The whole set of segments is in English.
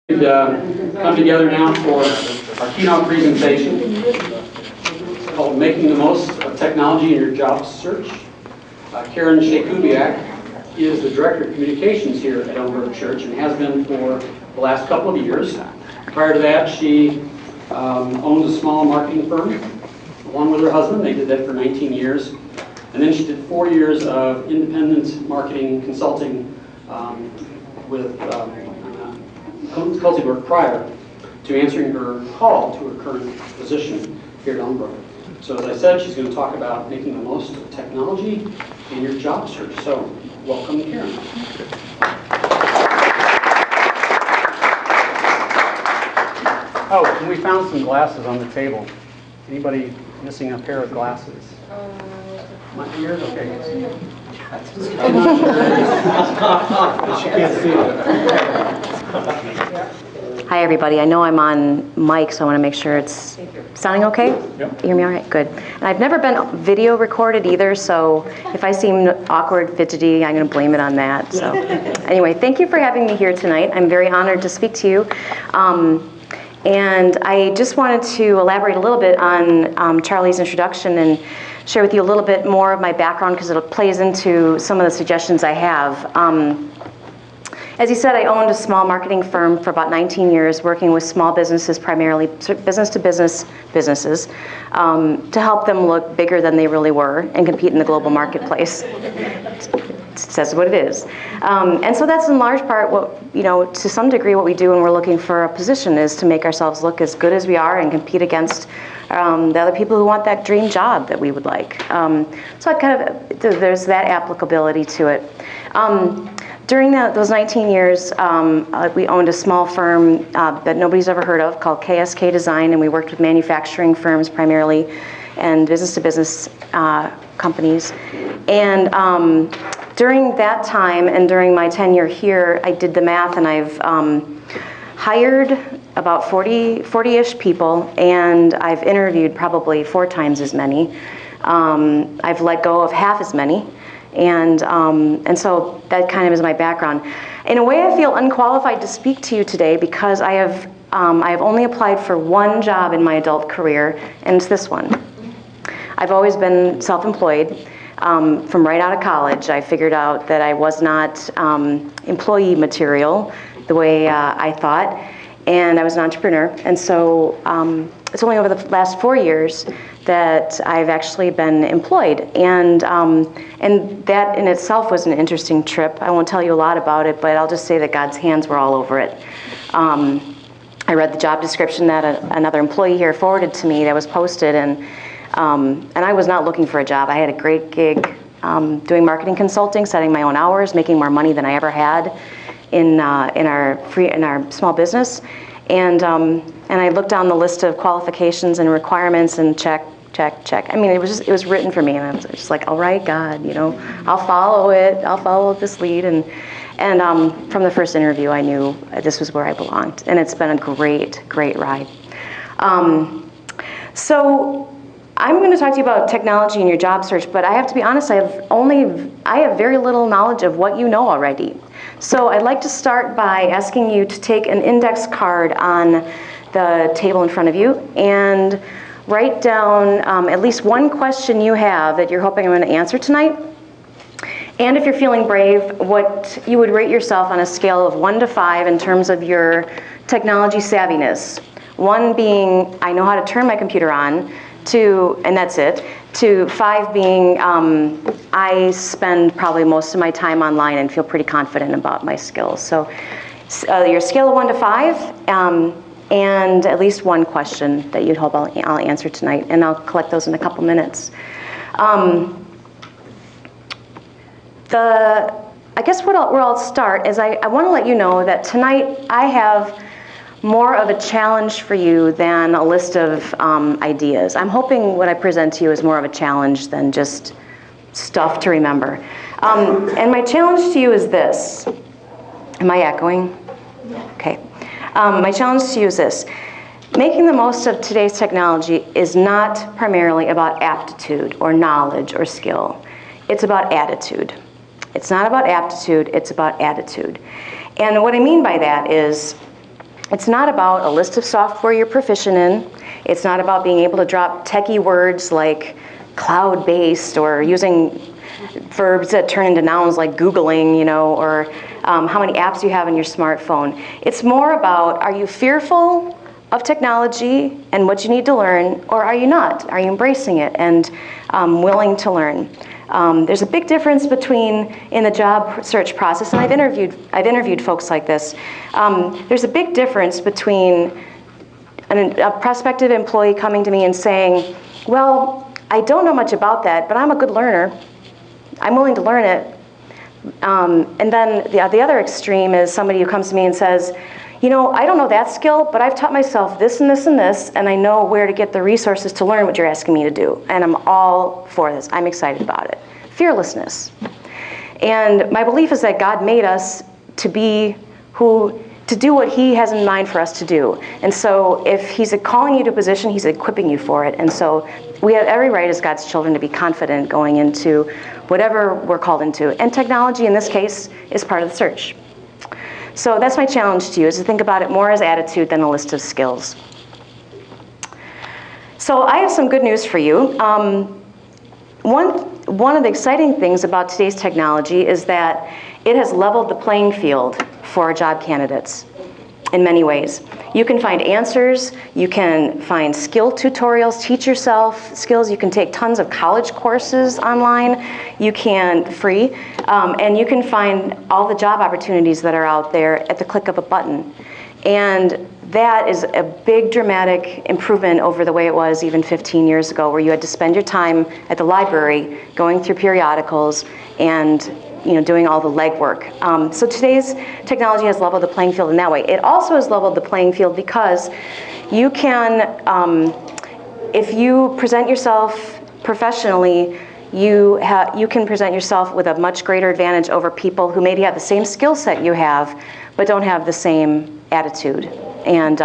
Come together now for our keynote presentation. It's called Making the Most of Technology in Your Job Search. Shay Kubiak is the Director of Communications here at Elmbrook Church and has been for the last couple of years. Prior to that, she owned a small marketing firm along with her husband. They did that for 19 years. And then she did 4 years of independent marketing consulting with consulting work prior to answering her call to her current position here at Elmbrook. So as I said, she's going to talk about making the most of technology in your job search. So welcome, Karen. Oh, and we found some glasses on the table. Anybody missing a pair of glasses? My ears? Okay. I'm not sure. She can't see it. Hi everybody, I know I'm on mic, so I want to make sure it's sounding okay? Yep. You hear me all right? Good. And I've never been video recorded either, so if I seem awkward, fidgety, I'm going to blame it on that. So anyway, thank you for having me here tonight. I'm very honored to speak to you. And I just wanted to elaborate a little bit on Charlie's introduction and share with you a little bit more of my background because it plays into some of the suggestions I have. As he said, I owned a small marketing firm for about 19 years, working with small businesses, primarily business-to-business businesses, to help them look bigger than they really were and compete in the global marketplace. It says what it is. And so that's in large part what, to some degree what we do when we're looking for a position is to make ourselves look as good as we are and compete against the other people who want that dream job that we would like. So there's that applicability to it. During those 19 years, we owned a small firm that nobody's ever heard of called KSK Design, and we worked with manufacturing firms primarily and business-to-business companies. And during that time and during my tenure here, I did the math, and I've hired about 40-ish people, and I've interviewed probably 4 times as many. I've let go of half as many. And so that kind of is my background. In a way, I feel unqualified to speak to you today because I have only applied for one job in my adult career, and it's this one. I've always been self-employed. From right out of college, I figured out that I was not employee material the way I thought, and I was an entrepreneur. And so it's only over the last 4 years that I've actually been employed, and that in itself was an interesting trip. I won't tell you a lot about it, but I'll just say that God's hands were all over it. I read the job description that another employee here forwarded to me that was posted, and I was not looking for a job. I had a great gig doing marketing consulting, setting my own hours, making more money than I ever had in our small business, and I looked down the list of qualifications and requirements and check. I mean, it was written for me, and I was just like, all right, God, I'll follow it. I'll follow this lead, and from the first interview, I knew this was where I belonged, and it's been a great ride. So I'm going to talk to you about technology in your job search, but I have to be honest, I have very little knowledge of what you know already. So I'd like to start by asking you to take an index card on the table in front of you and write down at least one question you have that you're hoping I'm going to answer tonight. And if you're feeling brave, what you would rate yourself on a scale of 1 to 5 in terms of your technology savviness. 1 being, I know how to turn my computer on, 2, and that's it, to 5 being, I spend probably most of my time online and feel pretty confident about my skills. So your scale of 1 to 5, and at least one question that you'd hope I'll answer tonight, and I'll collect those in a couple minutes. I guess where I'll start is I want to let you know that tonight I have more of a challenge for you than a list of ideas. I'm hoping what I present to you is more of a challenge than just stuff to remember. And my challenge to you is this. Am I echoing? Okay. My challenge to you is this. Making the most of today's technology is not primarily about aptitude or knowledge or skill. It's about attitude. It's not about aptitude, it's about attitude. And what I mean by that is It's not about a list of software you're proficient in. It's not about being able to drop techie words like cloud-based or using verbs that turn into nouns like Googling, or how many apps you have on your smartphone. It's more about, are you fearful of technology and what you need to learn, or are you not? Are you embracing it and willing to learn? There's a big difference in the job search process, and I've interviewed folks like this. There's a big difference between a prospective employee coming to me and saying, well, I don't know much about that, but I'm a good learner. I'm willing to learn it. And then the other extreme is somebody who comes to me and says, I don't know that skill, but I've taught myself this and this and this, and I know where to get the resources to learn what you're asking me to do. And I'm all for this. I'm excited about it. Fearlessness. And my belief is that God made us to do what he has in mind for us to do. And so if he's calling you to a position, he's equipping you for it. And so we have every right as God's children to be confident going into whatever we're called into. And technology, in this case, is part of the search. So that's my challenge to you, is to think about it more as attitude than a list of skills. So I have some good news for you. One of the exciting things about today's technology is that it has leveled the playing field for job candidates in many ways. You can find answers, you can find skill tutorials, teach yourself skills, you can take tons of college courses online, you can and you can find all the job opportunities that are out there at the click of a button. And that is a big dramatic improvement over the way it was even 15 years ago, where you had to spend your time at the library going through periodicals and doing all the legwork. So today's technology has leveled the playing field in that way. It also has leveled the playing field because you can, if you present yourself professionally, you can present yourself with a much greater advantage over people who maybe have the same skill set you have, but don't have the same attitude and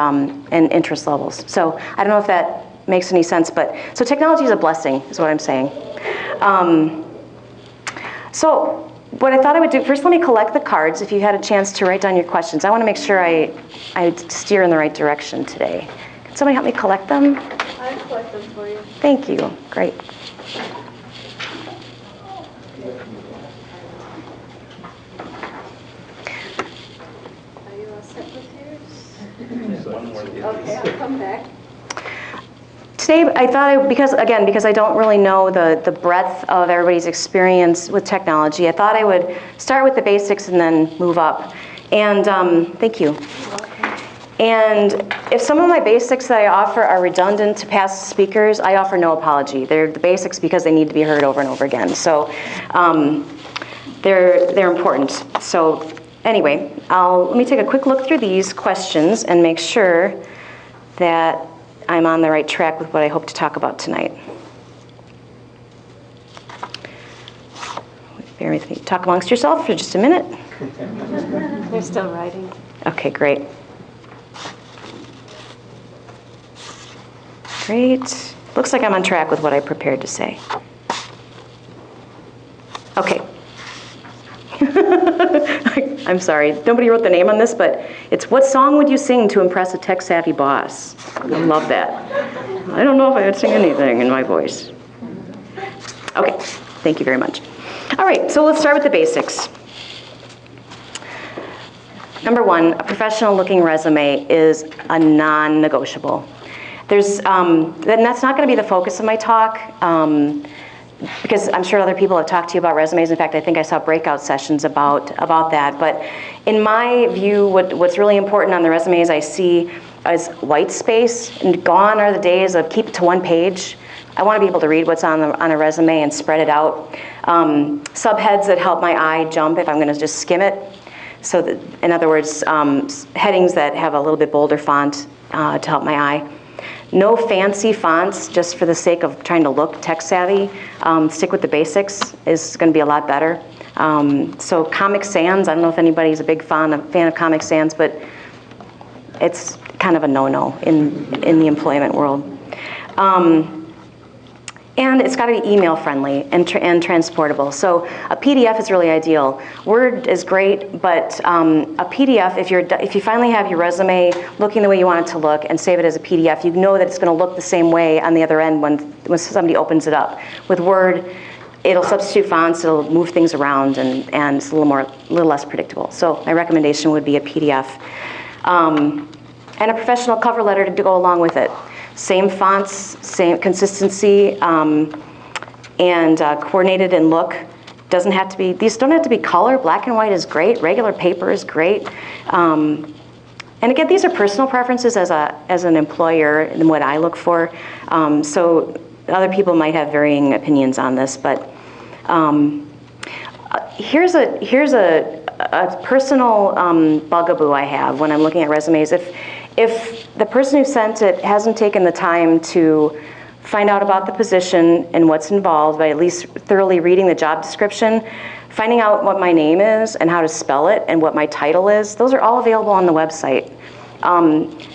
interest levels. So I don't know if that makes any sense, but so technology is a blessing, is what I'm saying. So what I thought I would do, first let me collect the cards if you had a chance to write down your questions. I want to make sure I steer in the right direction today. Can somebody help me collect them? I'll collect them for you. Thank you. Great. Are you all set with yours? Okay, I'll come back. Today, I thought, because I don't really know the breadth of everybody's experience with technology, I thought I would start with the basics and then move up. And thank you. And if some of my basics that I offer are redundant to past speakers, I offer no apology. They're the basics because they need to be heard over and over again. So they're important. So anyway, let me take a quick look through these questions and make sure that I'm on the right track with what I hope to talk about tonight. Bear with me. Talk amongst yourself for just a minute. They're still writing. Okay, great. Great. Looks like I'm on track with what I prepared to say. Okay. I'm sorry, nobody wrote the name on this, but it's, what song would you sing to impress a tech-savvy boss? I love that. I don't know if I would sing anything in my voice. Okay, thank you very much. All right, so let's start with the basics. Number one, a professional-looking resume is a non-negotiable. And that's not going to be the focus of my talk, because I'm sure other people have talked to you about resumes. In fact, I think I saw breakout sessions about that. But in my view, what's really important on the resumes I see is white space, and gone are the days of keep it to one page. I want to be able to read what's on a resume and spread it out. Subheads that help my eye jump if I'm going to just skim it. So that, in other words, headings that have a little bit bolder font to help my eye. No fancy fonts just for the sake of trying to look tech savvy. Stick with the basics is going to be a lot better. So Comic Sans, I don't know if anybody's a big fan of Comic Sans, but it's kind of a no-no in the employment world. And it's got to be email friendly and transportable. So a PDF is really ideal. Word is great, but a PDF, if you finally have your resume looking the way you want it to look and save it as a PDF, you know that it's going to look the same way on the other end when somebody opens it up. With Word, it'll substitute fonts, it'll move things around, and it's a little less predictable. So my recommendation would be a PDF. And a professional cover letter to go along with it. Same fonts, same consistency, and coordinated in look. Doesn't have to be, these don't have to be color. Black and white is great. Regular paper is great. And again, these are personal preferences as an employer and what I look for. So other people might have varying opinions on this, but here's a personal bugaboo I have when I'm looking at resumes. If the person who sent it hasn't taken the time to find out about the position and what's involved by at least thoroughly reading the job description, finding out what my name is and how to spell it and what my title is, those are all available on the website.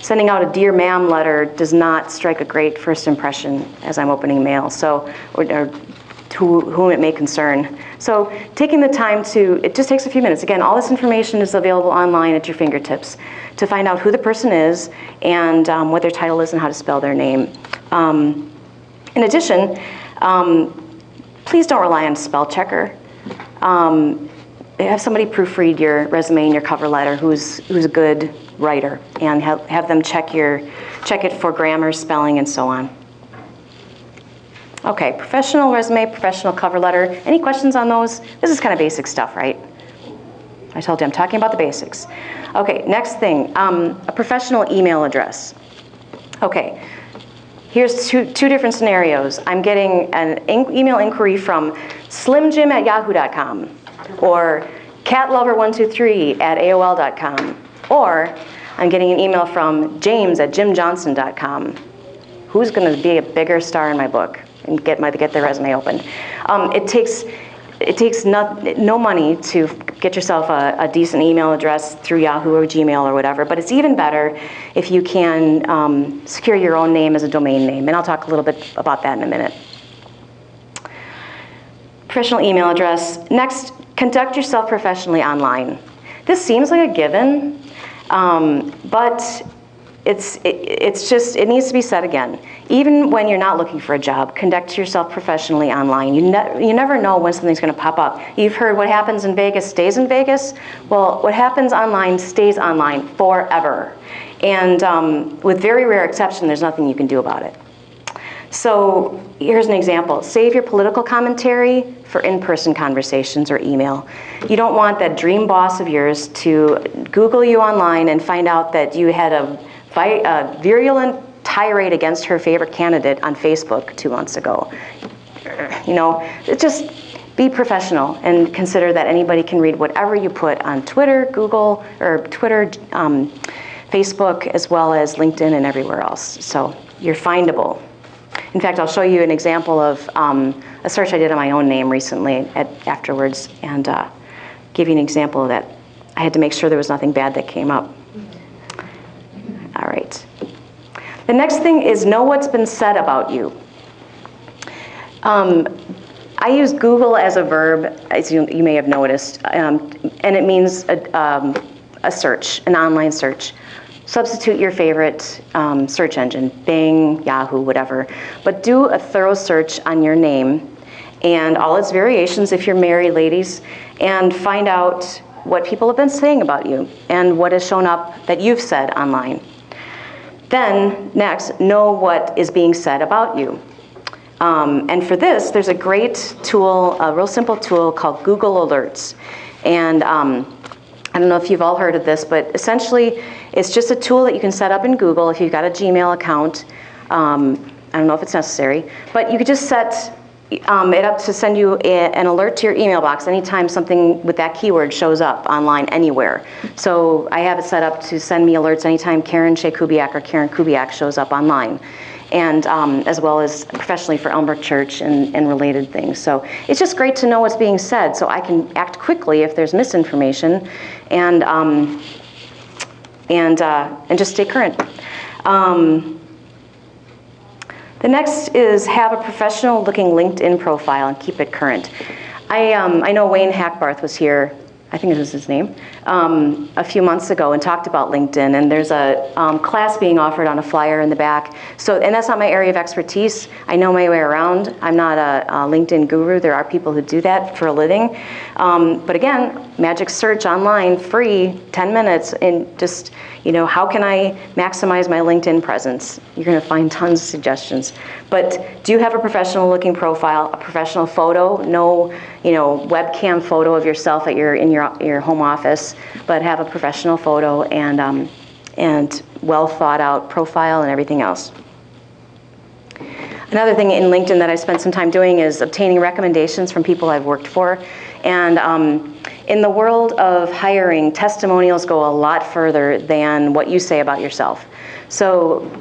Sending out a Dear Ma'am letter does not strike a great first impression as I'm opening mail, so, or to whom it may concern. So taking the time it just takes a few minutes. Again, all this information is available online at your fingertips to find out who the person is and what their title is and how to spell their name. In addition, please don't rely on spell checker. Have somebody proofread your resume and your cover letter who's a good writer, and have them check it for grammar, spelling, and so on. Okay, professional resume, professional cover letter. Any questions on those? This is kind of basic stuff, right? I told you I'm talking about the basics. Okay, next thing, a professional email address. Okay, here's two different scenarios. I'm getting an email inquiry from slimjim@yahoo.com or catlover123@aol.com, or I'm getting an email from james@jimjohnson.com. Who's going to be a bigger star in my book and get their resume opened? It takes no money to get yourself a decent email address through Yahoo or Gmail or whatever, but it's even better if you can secure your own name as a domain name, and I'll talk a little bit about that in a minute. Professional email address. Next, conduct yourself professionally online. This seems like a given, but it needs to be said again. Even when you're not looking for a job, conduct yourself professionally online. You never know when something's going to pop up. You've heard what happens in Vegas stays in Vegas. Well, what happens online stays online forever. And with very rare exception, there's nothing you can do about it. So here's an example. Save your political commentary for in-person conversations or email. You don't want that dream boss of yours to Google you online and find out that you had a virulent tirade against her favorite candidate on Facebook 2 months ago. You know, just be professional and consider that anybody can read whatever you put on Twitter, Google, or Twitter, Facebook, as well as LinkedIn and everywhere else. So you're findable. In fact, I'll show you an example of a search I did on my own name recently afterwards, and give you an example of that. I had to make sure there was nothing bad that came up. All right. The next thing is know what's been said about you. I use Google as a verb, as you may have noticed, and it means a search, an online search. Substitute your favorite search engine, Bing, Yahoo, whatever. But do a thorough search on your name and all its variations if you're married, ladies, and find out what people have been saying about you and what has shown up that you've said online. Then, next, know what is being said about you. And for this, there's a great tool, a real simple tool called Google Alerts. And I don't know if you've all heard of this, but essentially, it's just a tool that you can set up in Google if you've got a Gmail account. I don't know if it's necessary, but you could just set it up to send you an alert to your email box anytime something with that keyword shows up online anywhere. So I have it set up to send me alerts anytime Shay Kubiak or Karen Kubiak shows up online, and as well as professionally for Elmbrook Church and related things. So it's just great to know what's being said so I can act quickly if there's misinformation and just stay current. The The next is have a professional looking LinkedIn profile and keep it current. I know Wayne Hackbarth was here, I think it was his name, a few months ago and talked about LinkedIn, and there's a class being offered on a flyer in the back. So, and that's not my area of expertise. I know my way around. I'm not a LinkedIn guru. There are people who do that for a living. But again, magic search online, free, 10 minutes, and just, how can I maximize my LinkedIn presence? You're gonna find tons of suggestions. But do have a professional looking profile, a professional photo, no, webcam photo of yourself in your home office, but have a professional photo and well thought out profile and everything else. Another thing in LinkedIn that I spent some time doing is obtaining recommendations from people I've worked for. And in the world of hiring, testimonials go a lot further than what you say about yourself. So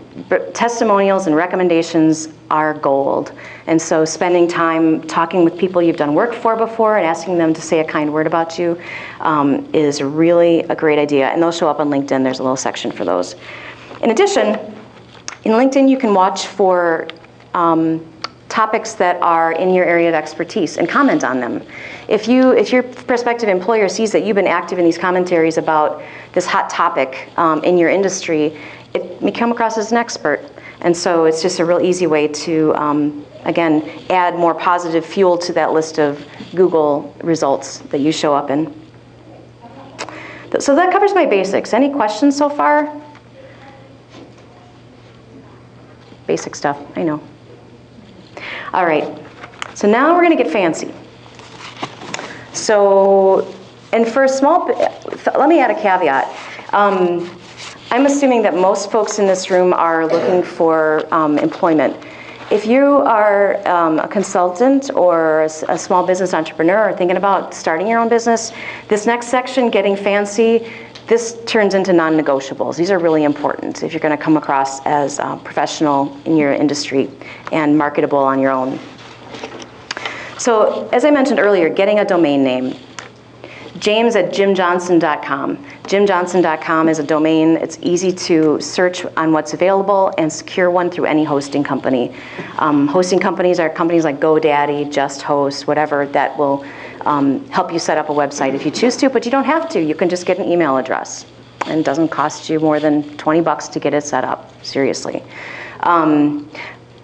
testimonials and recommendations are gold. And so spending time talking with people you've done work for before and asking them to say a kind word about you is really a great idea. And they'll show up on LinkedIn. There's a little section for those. In addition, in LinkedIn you can watch for topics that are in your area of expertise and comment on them. If your prospective employer sees that you've been active in these commentaries about this hot topic in your industry, it may come across as an expert. And so it's just a real easy way to, again, add more positive fuel to that list of Google results that you show up in. So that covers my basics. Any questions so far? Basic stuff, I know. All right, so now we're gonna get fancy. So, and for a small, let me add a caveat. I'm assuming that most folks in this room are looking for employment. If you are a consultant or a small business entrepreneur or thinking about starting your own business, this next section, getting fancy, this turns into non-negotiables. These are really important if you're going to come across as a professional in your industry and marketable on your own. So as I mentioned earlier, getting a domain name. James@jimjohnson.com. Jimjohnson.com is a domain. It's easy to search on what's available and secure one through any hosting company. Hosting companies are companies like GoDaddy, JustHost, whatever, that will help you set up a website if you choose to, but you don't have to. You can just get an email address. And it doesn't cost you more than 20 bucks to get it set up, seriously.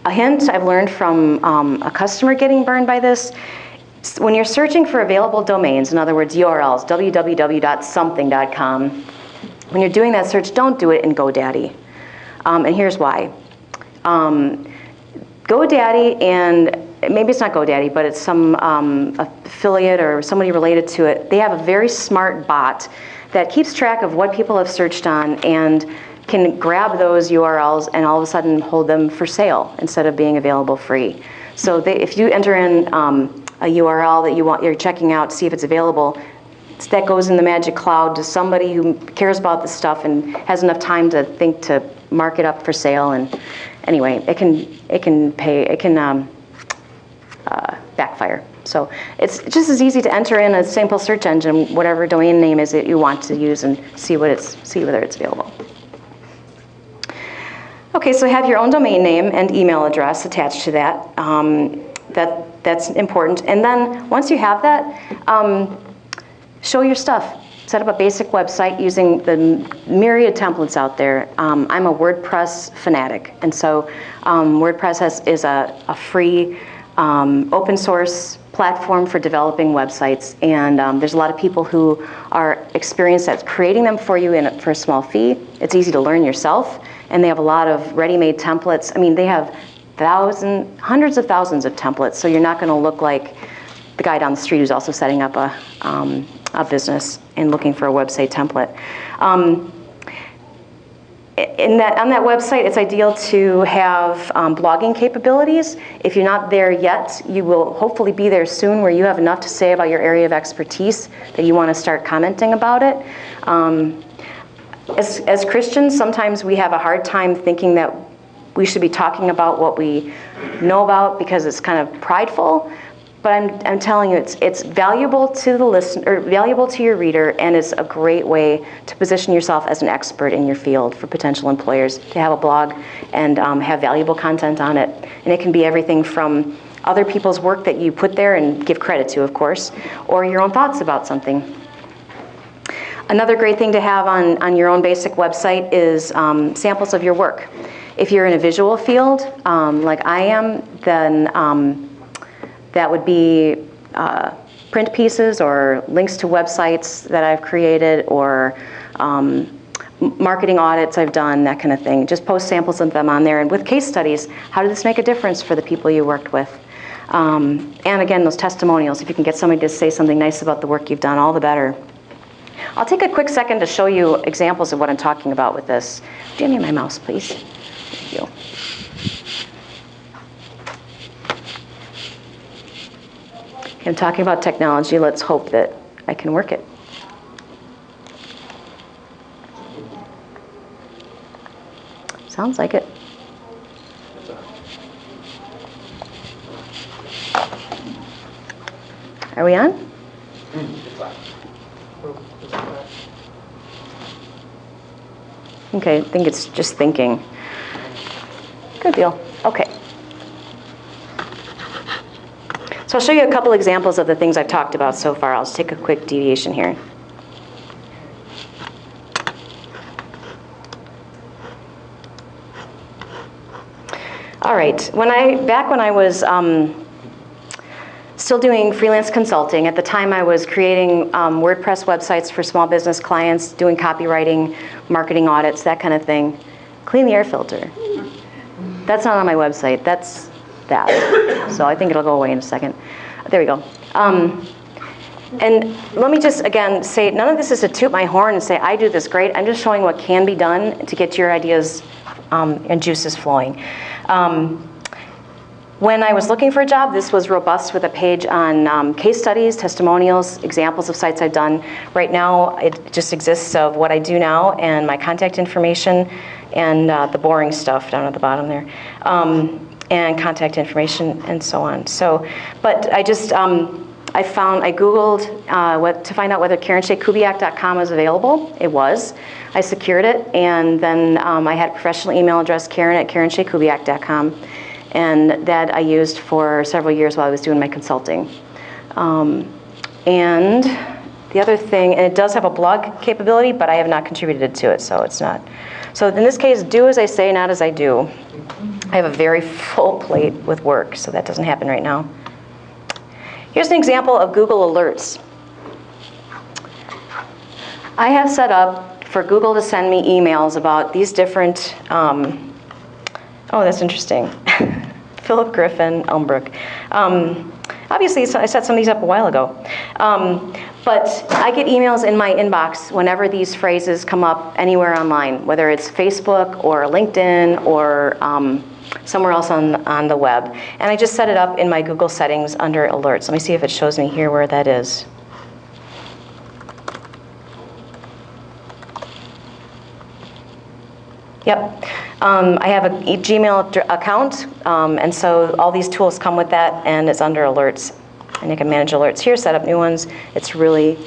A hint I've learned from a customer getting burned by this: when you're searching for available domains, in other words, URLs, www.something.com, when you're doing that search, don't do it in GoDaddy. And here's why. GoDaddy, and maybe it's not GoDaddy, but it's some affiliate or somebody related to it, they have a very smart bot that keeps track of what people have searched on and can grab those URLs and all of a sudden hold them for sale instead of being available free. So if you enter in a URL that you're checking out, see if it's available, that goes in the magic cloud to somebody who cares about this stuff and has enough time to think to mark it up for sale. And anyway, it can backfire. So it's just as easy to enter in a simple search engine, whatever domain name is that you want to use, and see whether it's available. Okay, so have your own domain name and email address attached to that. That's important. And then once you have that, show your stuff. Set up a basic website using the myriad templates out there. I'm a WordPress fanatic, and so WordPress is a free open source platform for developing websites, and there's a lot of people who are experienced at creating them for you for a small fee. It's easy to learn yourself, and they have a lot of ready-made templates. I mean, they have hundreds of thousands of templates, so you're not going to look like the guy down the street who's also setting up a business and looking for a website template. On that website, it's ideal to have blogging capabilities. If you're not there yet, you will hopefully be there soon, where you have enough to say about your area of expertise that you want to start commenting about it. As Christians, sometimes we have a hard time thinking that we should be talking about what we know about because it's kind of prideful. But I'm telling you, it's valuable to the listener, or valuable to your reader, and it's a great way to position yourself as an expert in your field for potential employers, to have a blog and have valuable content on it. And it can be everything from other people's work that you put there and give credit to, of course, or your own thoughts about something. Another great thing to have on your own basic website is samples of your work. If you're in a visual field, like I am, then that would be print pieces or links to websites that I've created, or marketing audits I've done, that kind of thing. Just post samples of them on there. And with case studies, how did this make a difference for the people you worked with? And again, those testimonials, if you can get somebody to say something nice about the work you've done, all the better. I'll take a quick second to show you examples of what I'm talking about with this. Give me my mouse, please. Thank you. I'm talking about technology. Let's hope that I can work it. Sounds like it. Are we on? Okay, I think it's just thinking. Good deal. Okay. So I'll show you a couple examples of the things I've talked about so far. I'll just take a quick deviation here. All right. Back when I was still doing freelance consulting, at the time I was creating WordPress websites for small business clients, doing copywriting, marketing audits, that kind of thing. Clean the air filter. That's not on my website. That's that. So I think it'll go away in a second. There we go. And let me just, again, say, none of this is to toot my horn and say, I do this great. I'm just showing what can be done to get your ideas and juices flowing. When I was looking for a job, this was robust with a page on case studies, testimonials, examples of sites I've done. Right now, it just exists of what I do now and my contact information and the boring stuff down at the bottom there. And contact information and so on. So, but I just, I Googled to find out whether KarenShayKubiak.com was available. It was. I secured it, and then I had a professional email address, Karen@KarenShayKubiak.com, and that I used for several years while I was doing my consulting. And the other thing, and it does have a blog capability, but I have not contributed to it, so it's not. So in this case, do as I say, not as I do. I have a very full plate with work, so that doesn't happen right now. Here's an example of Google Alerts. I have set up for Google to send me emails about these different, oh, that's interesting. Philip Griffin, Elmbrook. Obviously, I set some of these up a while ago. But I get emails in my inbox whenever these phrases come up anywhere online, whether it's Facebook or LinkedIn or somewhere else on the web. And I just set it up in my Google settings under alerts. Let me see if it shows me here where that is. Yep. I have a Gmail account, and so all these tools come with that, and it's under alerts. And you can manage alerts here, set up new ones. It's really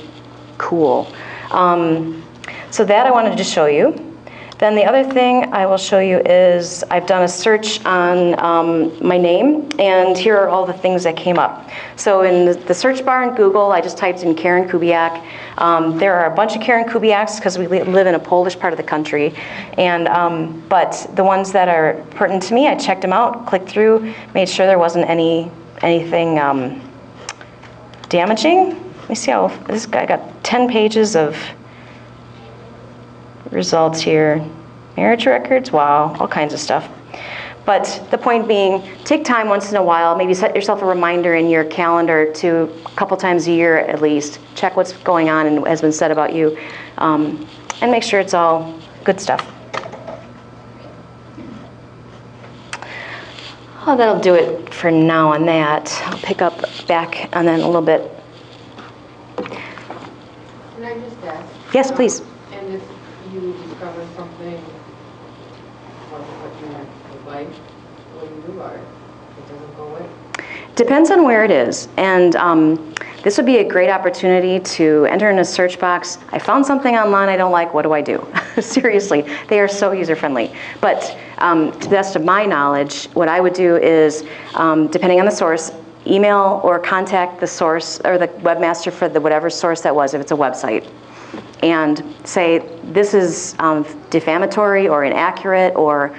cool. So that I wanted to show you. Then the other thing I will show you is I've done a search on my name, and here are all the things that came up. So in the search bar in Google, I just typed in Karen Kubiak. There are a bunch of Karen Kubiaks because we live in a Polish part of the country. And but the ones that are pertinent to me, I checked them out, clicked through, made sure there wasn't anything damaging. Let me see how this guy got 10 pages of results here. Marriage records, wow, all kinds of stuff. But the point being, take time once in a while, maybe set yourself a reminder in your calendar to a couple times a year at least, check what's going on and has been said about you, and make sure it's all good stuff. Oh, that'll do it for now on that. I'll pick up back on that in a little bit. Can I just ask? Yes, please. And if you discover something, what you would like, what do you do about it? It doesn't go with? Depends on where it is. And this would be a great opportunity to enter in a search box. I found something online I don't like, what do I do? Seriously, they are so user-friendly. But to the best of my knowledge, what I would do is, depending on the source, email or contact the source or the webmaster for the whatever source that was, if it's a website, and say, this is defamatory or inaccurate, or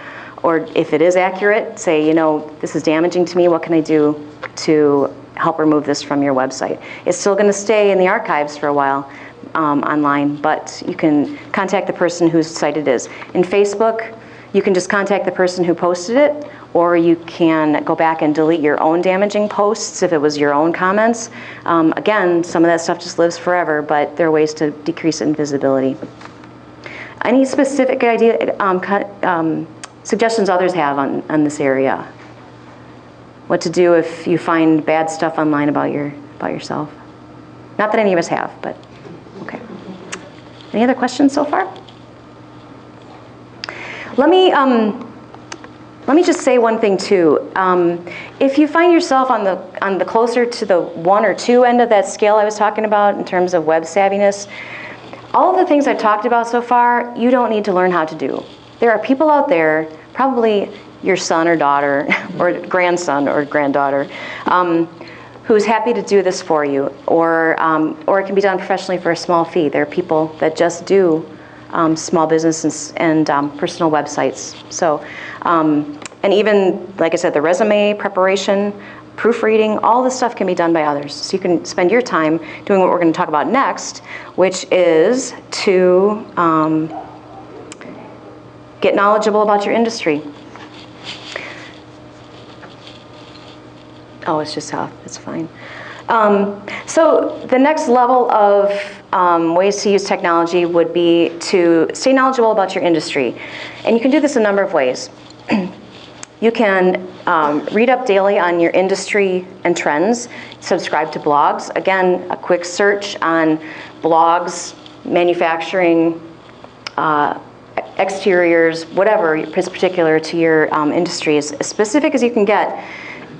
if it is accurate, say, you know, this is damaging to me, what can I do to help remove this from your website? It's still going to stay in the archives for a while online, but you can contact the person whose site it is. In Facebook, you can just contact the person who posted it, or you can go back and delete your own damaging posts if it was your own comments. Again, some of that stuff just lives forever, but there are ways to decrease invisibility. Any specific suggestions others have on this area? What to do if you find bad stuff online about yourself? Not that any of us have, but okay. Any other questions so far? Let me just say one thing too. If you find yourself on the closer to the 1 or 2 end of that scale I was talking about in terms of web savviness, all of the things I've talked about so far, you don't need to learn how to do. There are people out there, probably your son or daughter, or grandson or granddaughter, who's happy to do this for you, or it can be done professionally for a small fee. There are people that just do small businesses and personal websites. So, and even, like I said, the resume preparation, proofreading, all this stuff can be done by others. So you can spend your time doing what we're going to talk about next, which is to get knowledgeable about your industry. Oh, it's just off. It's fine. So the next level of ways to use technology would be to stay knowledgeable about your industry. And you can do this a number of ways. You can read up daily on your industry and trends, subscribe to blogs. Again, a quick search on blogs, manufacturing, exteriors, whatever is particular to your industry, as specific as you can get.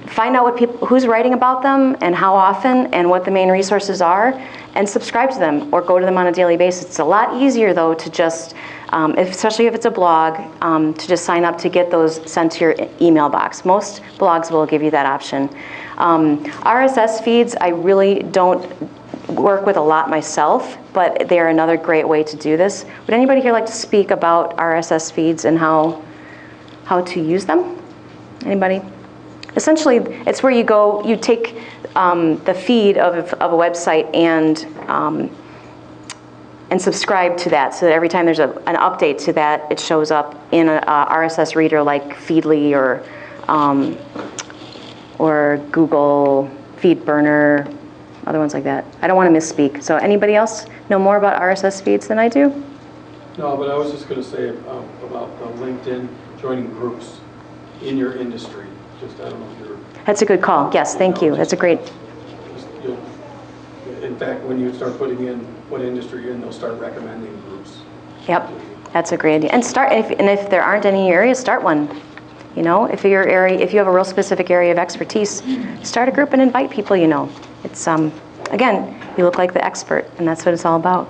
Find out who's writing about them and how often and what the main resources are, and subscribe to them or go to them on a daily basis. It's a lot easier though to just, especially if it's a blog, to just sign up to get those sent to your email box. Most blogs will give you that option. RSS feeds, I really don't work with a lot myself, but they're another great way to do this. Would anybody here like to speak about RSS feeds and how to use them? Anybody? Essentially, it's where you go, you take the feed of a website and subscribe to that, so that every time there's an update to that, it shows up in a RSS reader like Feedly or Google FeedBurner, other ones like that. I don't want to misspeak. So anybody else know more about RSS feeds than I do? No, but I was just going to say about LinkedIn joining groups in your industry. Just, I don't know if you're... That's a good call. Yes, thank you. That's a great... In fact, when you start putting in what industry you're in, they'll start recommending groups. Yep, that's a great idea. And if there aren't any in your area, start one. You know, if you have a real specific area of expertise, start a group and invite people you know. It's, again, you look like the expert, and that's what it's all about.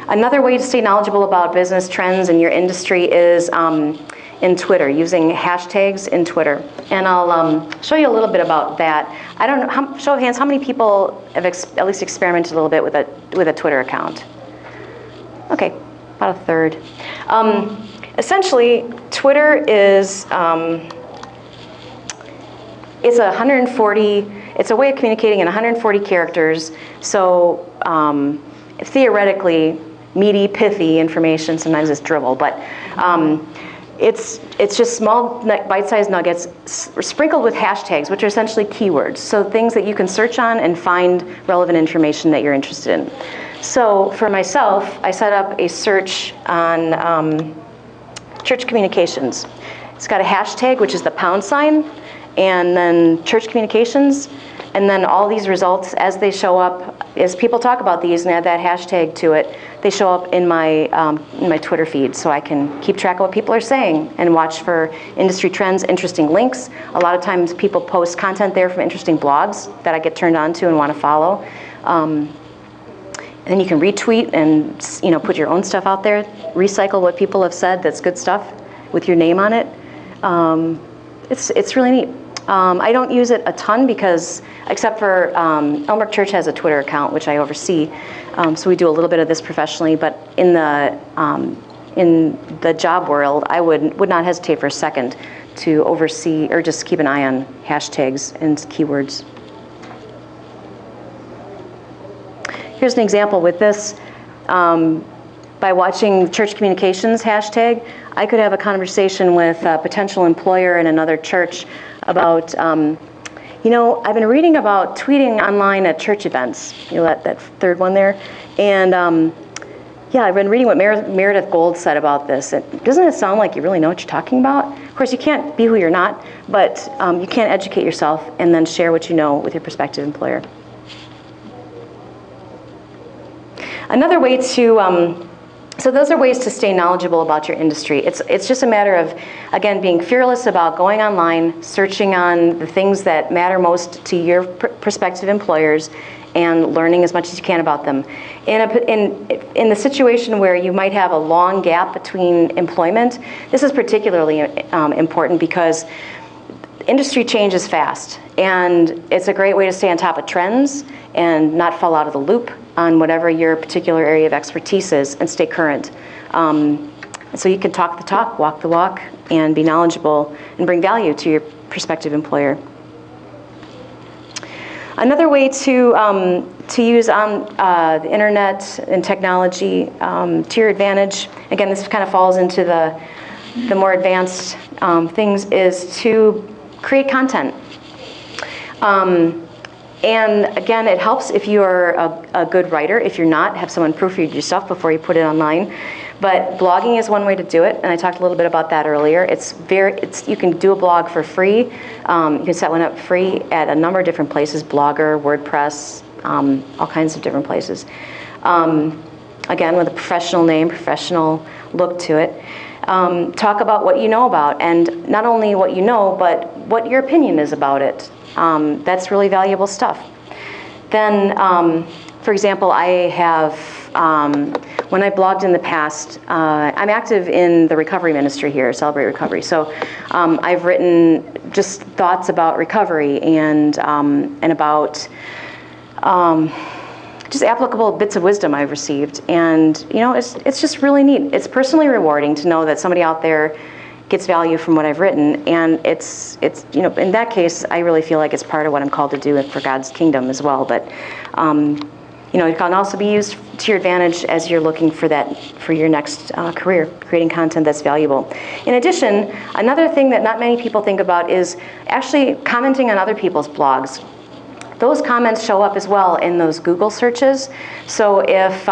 Another way to stay knowledgeable about business trends in your industry is in Twitter, using hashtags in Twitter. And I'll show you a little bit about that. I don't know, show of hands, how many people have at least experimented a little bit with a Twitter account? Okay, about a third. Essentially, Twitter is it's a way of communicating in 140 characters. So theoretically, meaty, pithy information. Sometimes it's dribble, but it's just small bite-sized nuggets sprinkled with hashtags, which are essentially keywords. So things that you can search on and find relevant information that you're interested in. So for myself, I set up a search on church communications. It's got a hashtag, which is the #, and then church communications. And then all these results, as they show up, as people talk about these and add that hashtag to it, they show up in my Twitter feed, so I can keep track of what people are saying and watch for industry trends, interesting links. A lot of times people post content there from interesting blogs that I get turned on to and want to follow. And then you can retweet and put your own stuff out there, recycle what people have said that's good stuff with your name on it. It's really neat. I don't use it a ton because, except for Elmbrook Church has a Twitter account, which I oversee. So we do a little bit of this professionally, but in the job world, I would not hesitate for a second to oversee or just keep an eye on hashtags and keywords. Here's an example with this. By watching church communications hashtag, I could have a conversation with a potential employer in another church about, I've been reading about tweeting online at church events, that third one there. And I've been reading what Meredith Gold said about this. Doesn't it sound like you really know what you're talking about? Of course, you can't be who you're not, but you can educate yourself and then share what you know with your prospective employer. Another way to, so those are ways to stay knowledgeable about your industry. It's just a matter of, again, being fearless about going online, searching on the things that matter most to your prospective employers, and learning as much as you can about them. In the situation where you might have a long gap between employment, this is particularly important because industry changes fast, and it's a great way to stay on top of trends and not fall out of the loop on whatever your particular area of expertise is and stay current. So you can talk the talk, walk the walk, and be knowledgeable and bring value to your prospective employer. Another way to use on the internet and technology to your advantage, again, this kind of falls into the more advanced things, is to create content. And again, it helps if you're a good writer. If you're not, have someone proofread your stuff before you put it online. But blogging is one way to do it, and I talked a little bit about that earlier. You can do a blog for free. You can set one up free at a number of different places: Blogger, WordPress, all kinds of different places. Again, with a professional name, professional look to it. Talk about what you know about, and not only what you know, but what your opinion is about it. That's really valuable stuff. Then, for example, I have, when I blogged in the past, I'm active in the recovery ministry here, Celebrate Recovery. So I've written just thoughts about recovery and about just applicable bits of wisdom I've received. And, it's just really neat. It's personally rewarding to know that somebody out there gets value from what I've written, and it's in that case, I really feel like it's part of what I'm called to do for God's kingdom as well. But it can also be used to your advantage as you're looking for your next career, creating content that's valuable. In addition, another thing that not many people think about is actually commenting on other people's blogs. Those comments show up as well in those Google searches. So if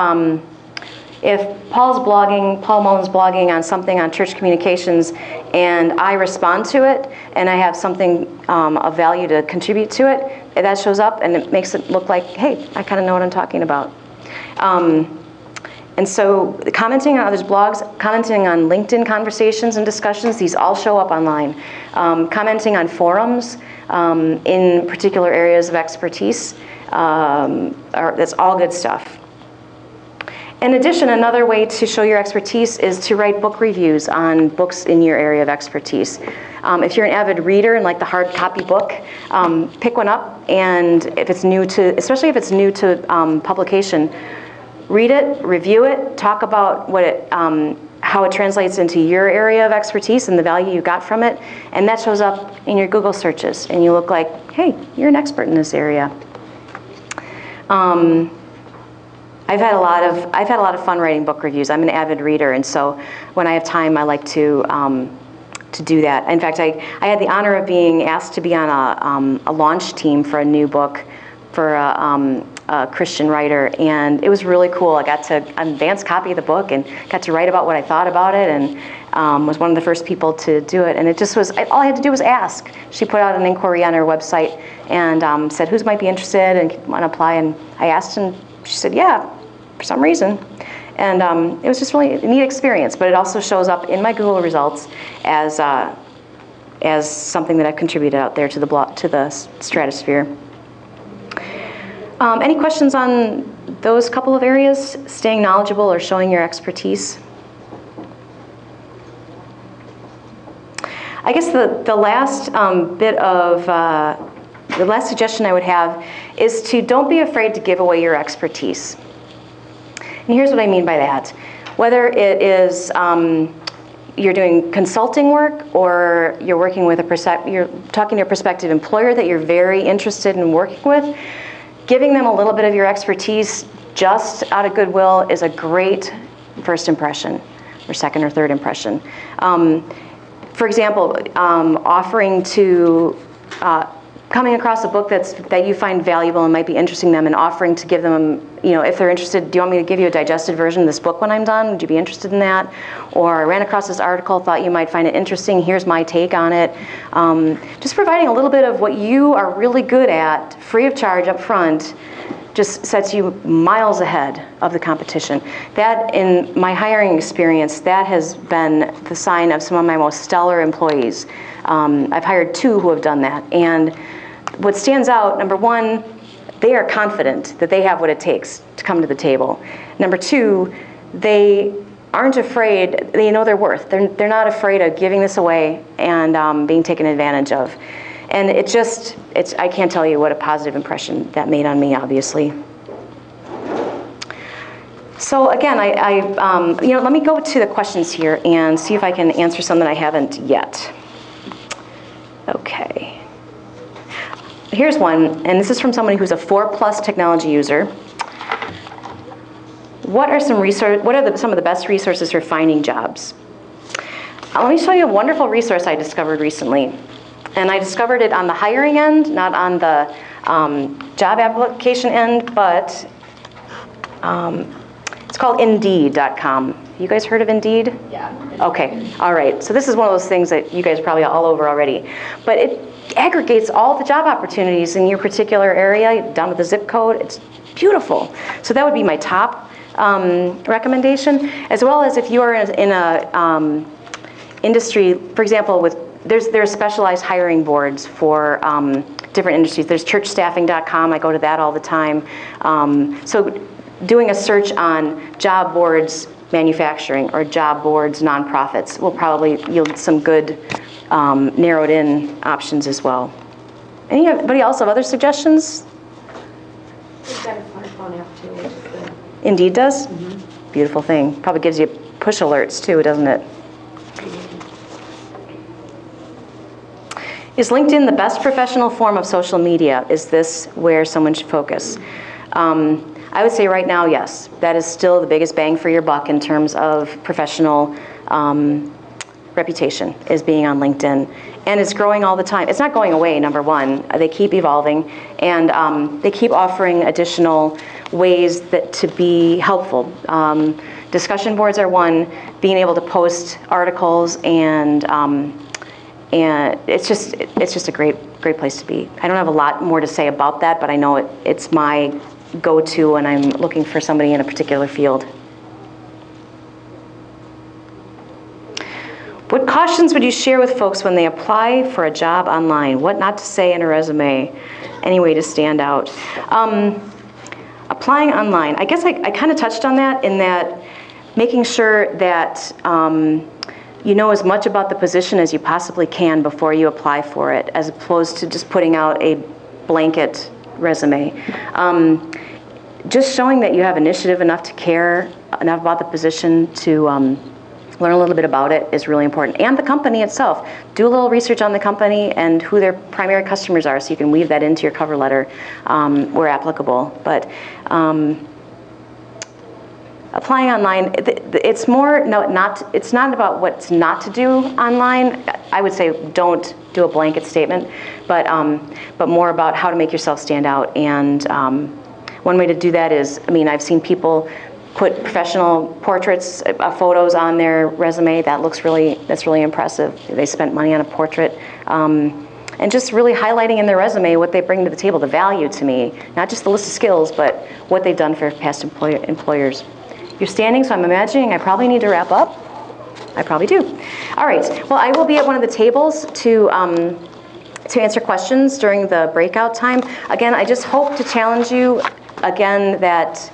Paul Mullen's blogging on something on church communications, and I respond to it, and I have something of value to contribute to it, that shows up, and it makes it look like, hey, I kind of know what I'm talking about. And so commenting on others' blogs, commenting on LinkedIn conversations and discussions, these all show up online. Commenting on forums in particular areas of expertise, that's all good stuff. In addition, another way to show your expertise is to write book reviews on books in your area of expertise. If you're an avid reader and like the hard copy book, pick one up, and especially if it's new to publication, read it, review it, talk about how it translates into your area of expertise and the value you got from it, and that shows up in your Google searches, and you look like, hey, you're an expert in this area. I've had a lot of fun writing book reviews. I'm an avid reader, and so when I have time, I like to do that. In fact, I had the honor of being asked to be on a launch team for a new book for a Christian writer, and it was really cool. I got to an advanced copy of the book and got to write about what I thought about it, and was one of the first people to do it. And it just was, all I had to do was ask. She put out an inquiry on her website and said, who might be interested and want to apply? And I asked, and she said, yeah, for some reason. And it was just really a neat experience, but it also shows up in my Google results as something that I've contributed out there to the stratosphere. Any questions on those couple of areas? Staying knowledgeable or showing your expertise? I guess the last the last suggestion I would have is to don't be afraid to give away your expertise. And here's what I mean by that. Whether it is you're doing consulting work or you're working with you're talking to a prospective employer that you're very interested in working with, giving them a little bit of your expertise just out of goodwill is a great first impression or second or third impression. For example, offering to, coming across a book that you find valuable and might be interesting them and offering to give them, if they're interested, do you want me to give you a digested version of this book when I'm done? Would you be interested in that? Or I ran across this article, thought you might find it interesting, here's my take on it. Just providing a little bit of what you are really good at, free of charge up front, just sets you miles ahead of the competition. That, in my hiring experience, that has been the sign of some of my most stellar employees. I've hired 2 who have done that. And what stands out, number 1, they are confident that they have what it takes to come to the table. Number 2, they aren't afraid, they know their worth. They're not afraid of giving this away and being taken advantage of. And I can't tell you what a positive impression that made on me, obviously. So again, let me go to the questions here and see if I can answer some that I haven't yet. Okay. Here's one, and this is from somebody who's a 4+ technology user. What are some of the best resources for finding jobs? Let me show you a wonderful resource I discovered recently. And I discovered it on the hiring end, not on the job application end, but it's called Indeed.com. You guys heard of Indeed? Yeah. Okay, all right. So this is one of those things that you guys are probably all over already. But it aggregates all the job opportunities in your particular area, down to the zip code. It's beautiful. So that would be my top recommendation, as well as if you are in a industry, for example, there's specialized hiring boards for different industries. There's churchstaffing.com. I go to that all the time. So doing a search on job boards manufacturing or job boards nonprofits will probably yield some good narrowed in options as well. Anybody else have other suggestions? We've got a smartphone app too, which is good. Indeed does? Mm-hmm. Beautiful thing. Probably gives you push alerts too, doesn't it? Is LinkedIn the best professional form of social media? Is this where someone should focus? I would say right now, yes. That is still the biggest bang for your buck in terms of professional reputation, is being on LinkedIn. And it's growing all the time. It's not going away, number 1. They keep evolving, and they keep offering additional ways to be helpful. Discussion boards are one, being able to post articles, and it's just a great place to be. I don't have a lot more to say about that, but I know it's my go-to when I'm looking for somebody in a particular field. What cautions would you share with folks when they apply for a job online? What not to say in a resume? Any way to stand out? Applying online, I guess I kind of touched on that, in that making sure that you know as much about the position as you possibly can before you apply for it, as opposed to just putting out a blanket resume. Just showing that you have initiative enough to care enough about the position to learn a little bit about it is really important. And the company itself. Do a little research on the company and who their primary customers are, so you can weave that into your cover letter where applicable. But applying online, it's more it's not about what's not to do online. I would say don't do a blanket statement, but more about how to make yourself stand out. And one way to do that is, I've seen people put professional portraits, photos on their resume. That's really impressive. They spent money on a portrait. And just really highlighting in their resume what they bring to the table, the value to me, not just the list of skills, but what they've done for past employers. You're standing, so I'm imagining I probably need to wrap up. I probably do. All right, well, I will be at one of the tables to answer questions during the breakout time. Again, I just hope to challenge you again that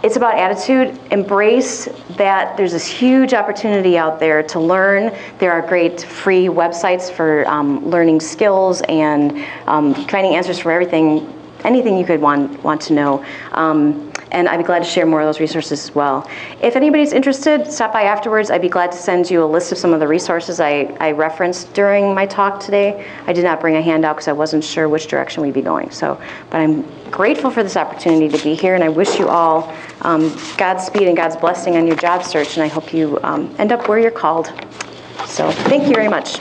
it's about attitude. Embrace that there's this huge opportunity out there to learn. There are great free websites for learning skills and finding answers for anything you could want to know. And I'd be glad to share more of those resources as well. If anybody's interested, stop by afterwards. I'd be glad to send you a list of some of the resources I referenced during my talk today. I did not bring a handout because I wasn't sure which direction we'd be going. But I'm grateful for this opportunity to be here, and I wish you all Godspeed and God's blessing on your job search, and I hope you end up where you're called. So thank you very much.